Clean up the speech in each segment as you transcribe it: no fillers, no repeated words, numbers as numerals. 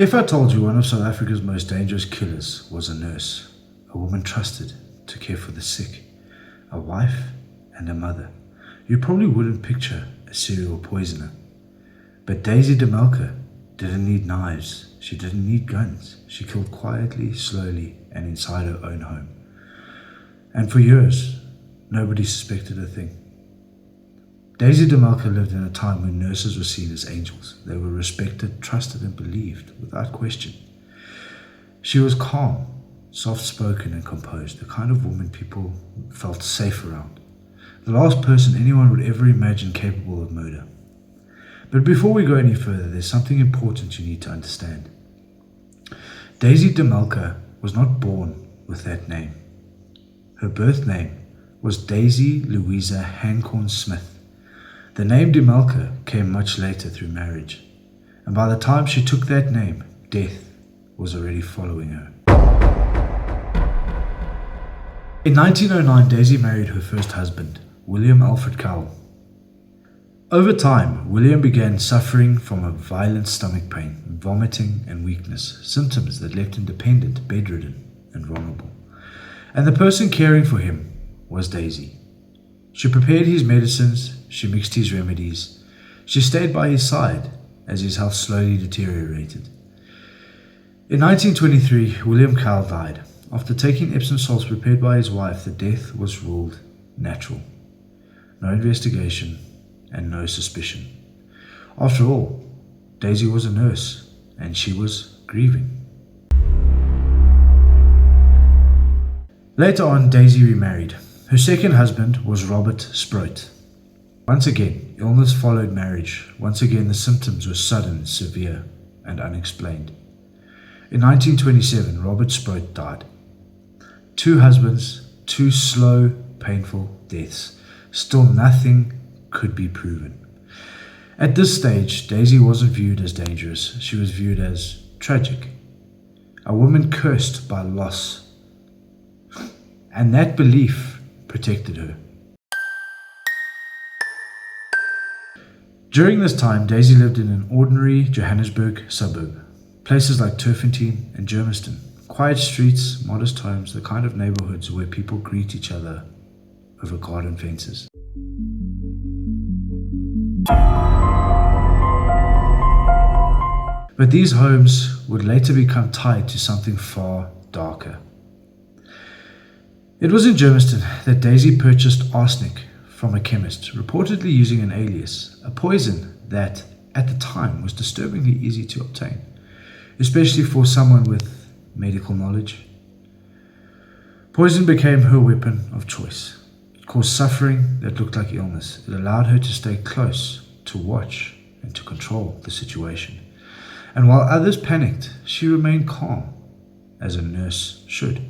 If I told you one of South Africa's most dangerous killers was a nurse, a woman trusted to care for the sick, a wife and a mother, you probably wouldn't picture a serial poisoner. But Daisy de Melker didn't need knives, she didn't need guns. She killed quietly, slowly, and inside her own home. And for years, nobody suspected a thing. Daisy de Melker lived in a time when nurses were seen as angels. They were respected, trusted, and believed without question. She was calm, soft-spoken, and composed, the kind of woman people felt safe around. The last person anyone would ever imagine capable of murder. But before we go any further, there's something important you need to understand. Daisy de Melker was not born with that name. Her birth name was Daisy Louisa Hancorn Smith. The name de Melker came much later through marriage, and by the time she took that name, death was already following her. In 1909, Daisy married her first husband, William Alfred Cowell. Over time, William began suffering from a violent stomach pain, vomiting, and weakness, symptoms that left him dependent, bedridden, and vulnerable. And the person caring for him was Daisy. She prepared his medicines, she mixed his remedies, she stayed by his side as his health slowly deteriorated. In 1923, William Cowell died. After taking Epsom salts prepared by his wife, the death was ruled natural. No investigation and no suspicion. After all, Daisy was a nurse and she was grieving. Later on, Daisy remarried. Her second husband was Robert Sproat. Once again, illness followed marriage. Once again, the symptoms were sudden, severe, and unexplained. In 1927, Robert Sproat died. 2 husbands, 2 slow, painful deaths. Still nothing could be proven. At this stage, Daisy wasn't viewed as dangerous. She was viewed as tragic. A woman cursed by loss. And that belief protected her. During this time, Daisy lived in an ordinary Johannesburg suburb. Places like Turfentine and Germiston. Quiet streets, modest homes, the kind of neighborhoods where people greet each other over garden fences. But these homes would later become tied to something far darker. It was in Germiston that Daisy purchased arsenic from a chemist, reportedly using an alias, a poison that, at the time, was disturbingly easy to obtain, especially for someone with medical knowledge. Poison became her weapon of choice. It caused suffering that looked like illness. It allowed her to stay close, to watch, and to control the situation. And while others panicked, she remained calm, as a nurse should.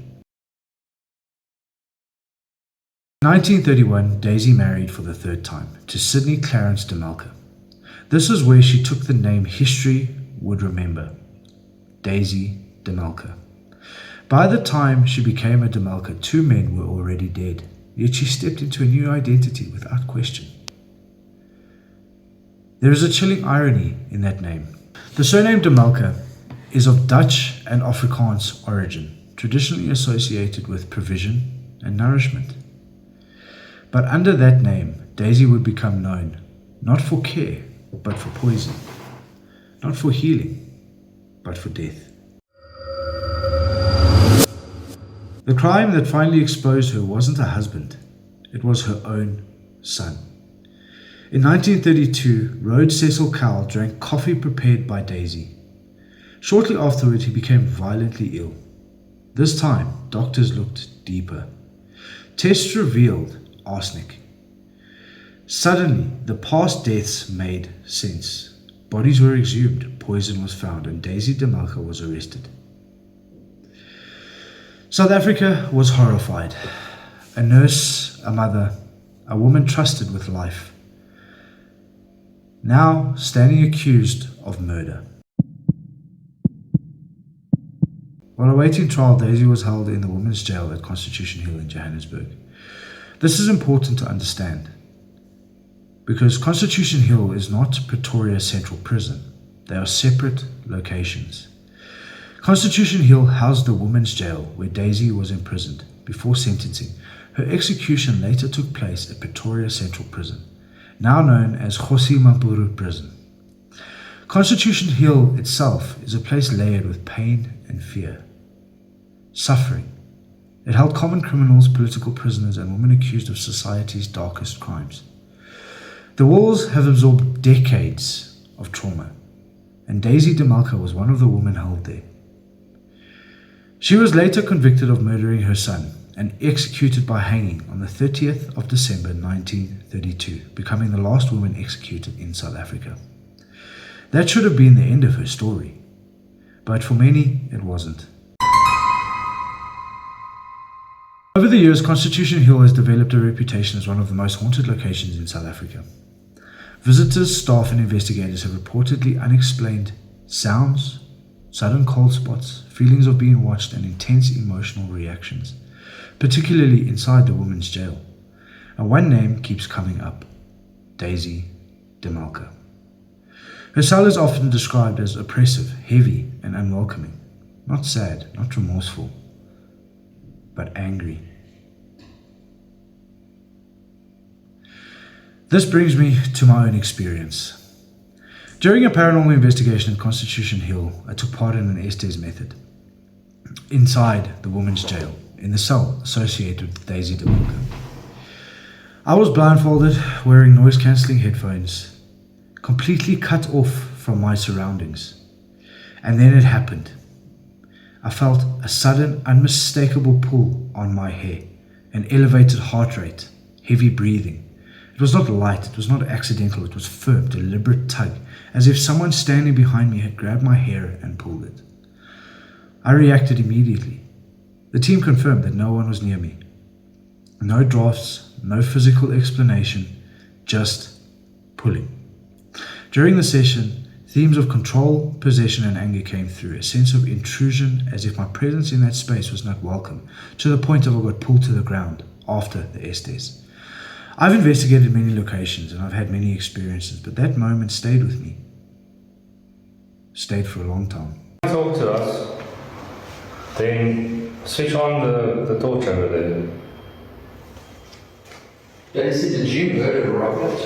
In 1931, Daisy married for the 3rd time to Sidney Clarence de Melker. This is where she took the name history would remember, Daisy de Melker. By the time she became a de Melker, 2 men were already dead, yet she stepped into a new identity without question. There is a chilling irony in that name. The surname de Melker is of Dutch and Afrikaans origin, traditionally associated with provision and nourishment. But under that name, Daisy would become known, not for care, but for poison, not for healing, but for death. The crime that finally exposed her wasn't her husband, it was her own son. In 1932, Rhodes Cecil Cowell drank coffee prepared by Daisy. Shortly afterward, he became violently ill. This time, doctors looked deeper. Tests revealed arsenic. Suddenly, the past deaths made sense. Bodies were exhumed, poison was found, and Daisy de Melker was arrested. South Africa was horrified. A nurse, a mother, a woman trusted with life, now standing accused of murder. While awaiting trial, Daisy was held in the women's jail at Constitution Hill in Johannesburg. This is important to understand, because Constitution Hill is not Pretoria Central Prison. They are separate locations. Constitution Hill housed the women's jail where Daisy was imprisoned before sentencing. Her execution later took place at Pretoria Central Prison, now known as Kgosi Mampuru Prison. Constitution Hill itself is a place layered with pain and fear, suffering. It held common criminals, political prisoners, and women accused of society's darkest crimes. The walls have absorbed decades of trauma, and Daisy de Melker was one of the women held there. She was later convicted of murdering her son and executed by hanging on the 30th of December 1932, becoming the last woman executed in South Africa. That should have been the end of her story, but for many it wasn't. Over the years, Constitution Hill has developed a reputation as one of the most haunted locations in South Africa. Visitors, staff, and investigators have reportedly unexplained sounds, sudden cold spots, feelings of being watched, and intense emotional reactions, particularly inside the women's jail. And one name keeps coming up: Daisy de Melker. Her cell is often described as oppressive, heavy, and unwelcoming. Not sad, not remorseful, but angry. This brings me to my own experience. During a paranormal investigation at Constitution Hill, I took part in an Estes method inside the women's jail, in the cell associated with Daisy de Melker. I was blindfolded, wearing noise-cancelling headphones, completely cut off from my surroundings. And then it happened. I felt a sudden, unmistakable pull on my hair, an elevated heart rate, heavy breathing. It was not light, it was not accidental, it was firm, deliberate tug, as if someone standing behind me had grabbed my hair and pulled it. I reacted immediately. The team confirmed that no one was near me. No drafts, no physical explanation, just pulling. During the session, themes of control, possession, and anger came through, a sense of intrusion, as if my presence in that space was not welcome, to the point of I got pulled to the ground after the Estes. I've investigated many locations and I've had many experiences, but that moment stayed with me. Stayed for a long time. Talk to us, then switch on the torch over there. Daisy, did you murder Robert?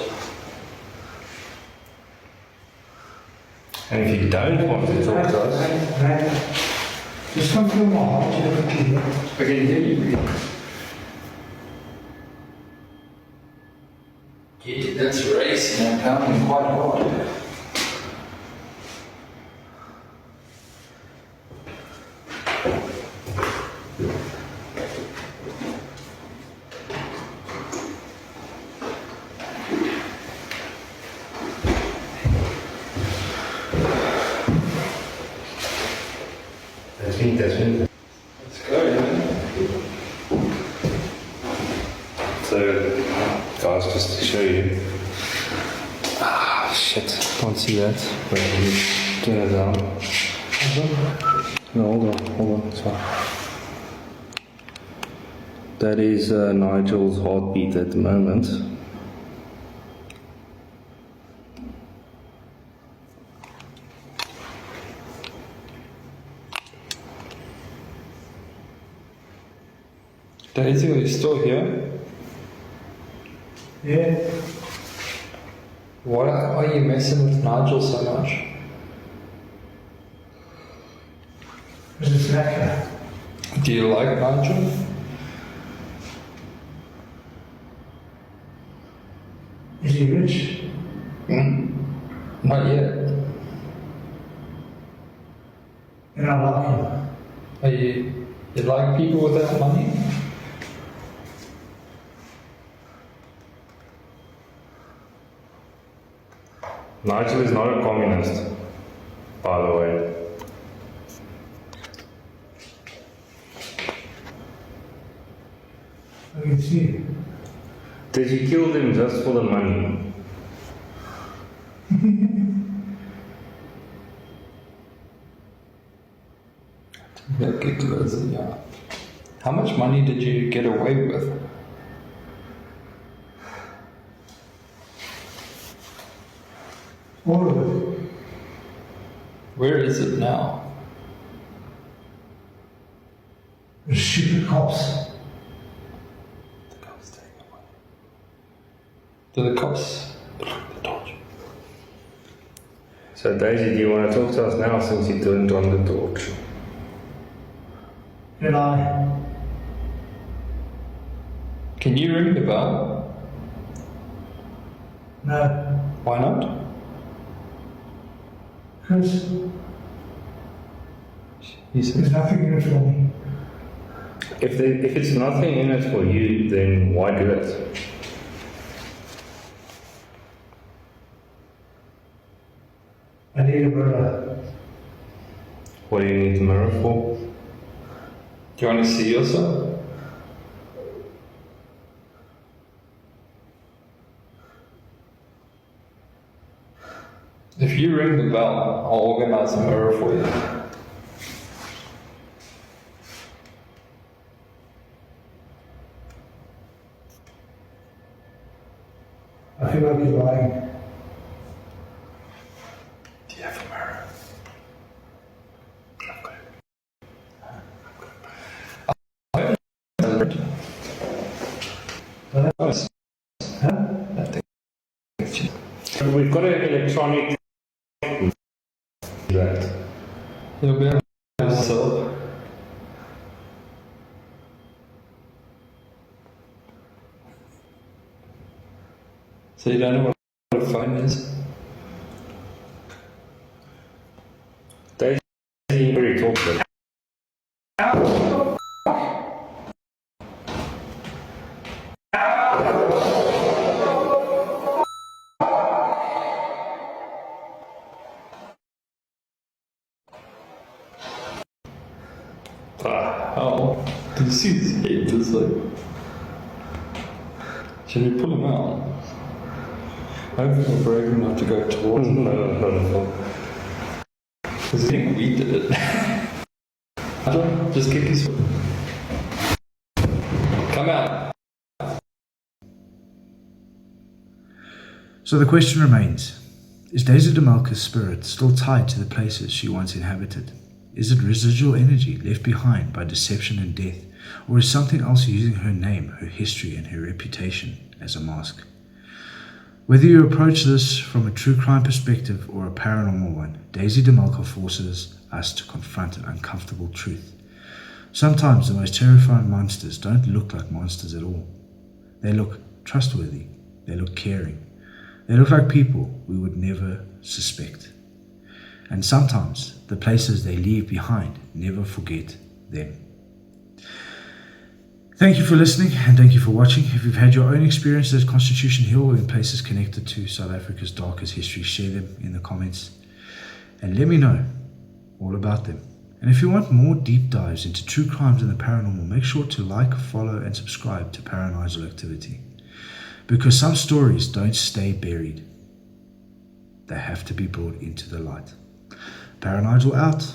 And if you don't want to talk to us, Just come from my heart to the computer. I can hear you breathing. Yeah, that's racing. I'm pounding quite hard. That's me. Let's go, man. So, guys, just to show you. Ah, shit, can't see that. But you turn it down. No, hold on, it's fine. That is Nigel's heartbeat at the moment. Daisy, are you still here? Yeah, Why are you messing with Nigel so much? because it's lekker. Do you like Nigel? Is he rich? Not yet. And I like him. Are you like people without money? Nigel is not a communist, by the way. I can see it. Did you kill them just for the money? Yeah. How much money did you get away with? All of it. Where is it now? The stupid cops. The cops take it away. Do the cops look the torch? So Daisy, do you want to talk to us now since you turned on the torch? Did I? Can you ring the bell? No. Why not? Because He said, there's nothing in it for me. If it's nothing in it for you, then why do it? I need a mirror. What do you need the mirror for? do you want to see yourself? If you ring the bell, I'll organize a mirror for you. I feel like you're lying. Do you have a mirror? Huh? I think. We've got an electronic that. You'll be able to sell. So you don't know what a phone is? Daisy already talked about it. Oh, do you see his head? It's like. Should we pull him out? Hopefully we're brave enough to go towards him. No. Because I think we did it. I don't just kick his foot. Come out. So the question remains, is Daisy de Melker's spirit still tied to the places she once inhabited? Is it residual energy left behind by deception and death, or is something else using her name, her history, and her reputation as a mask? Whether you approach this from a true crime perspective or a paranormal one, Daisy de Melker forces us to confront an uncomfortable truth. Sometimes the most terrifying monsters don't look like monsters at all. They look trustworthy. They look caring. They look like people we would never suspect. And sometimes the places they leave behind never forget them. Thank you for listening and thank you for watching. If you've had your own experiences at Constitution Hill or in places connected to South Africa's darkest history, share them in the comments and let me know all about them. And if you want more deep dives into true crimes and the paranormal, make sure to like, follow and subscribe to ParaNigel Activity. Because some stories don't stay buried. They have to be brought into the light. ParaNigel out.